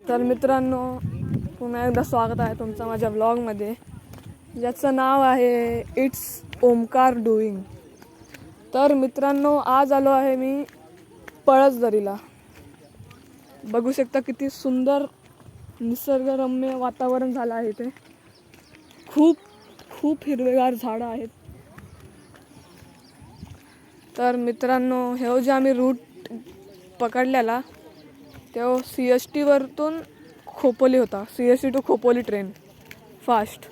तर मित्रांनो, पुन्हा एकदा स्वागत आहे तुमचं माझ्या व्लॉगमध्ये, ज्याचं नाव आहे इट्स ओमकार डुईंग. तर मित्रांनो, आज आलो आहे मी पळसदरीला. बघू शकता किती सुंदर निसर्गरम्य वातावरण झालं आहे. ते खूप खूप हिरवेगार झाडं आहेत. तर मित्रांनो, हे जे आम्ही रूट पकडलेला तो CST वरतून खोपोली होता. CST to Khopoli train fast.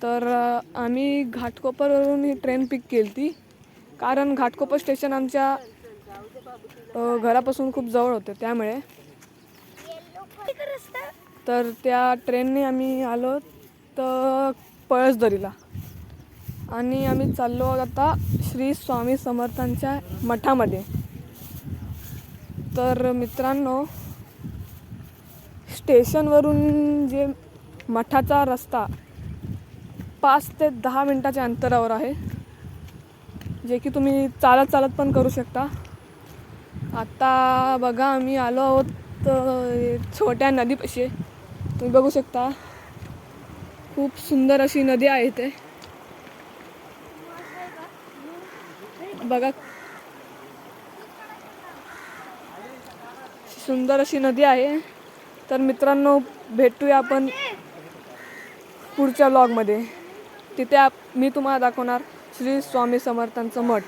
तर आम्ही घाटकोपरवरून ही ट्रेन पिक केली ती, कारण घाटकोपर स्टेशन आमच्या घरापासून खूप जवळ होते. त्यामुळे तर त्या ट्रेनने आम्ही आलो तर पळसदरीला, आणि आम्ही चाललो आता श्री स्वामी समर्थांच्या मठामध्ये. तर मित्रांनो, स्टेशनवरून जे मठाचा रस्ता 5 ते 10 मिनिटाच्या अंतरावर आहे, जे की तुम्ही चालत चालत पण करू शकता. आता बघा, आम्ही आलो आहोत छोट्या नदीपाशी. तुम्ही बघू शकता खूप सुंदर अशी नदी आहे. ते बघा, सुंदर अशी नदी आहे. तर मित्रांनो, भेटूया आपण पुढच्या व्लॉगमध्ये. तिथे मी तुम्हाला दाखवणार श्री स्वामी समर्थांचं मठ.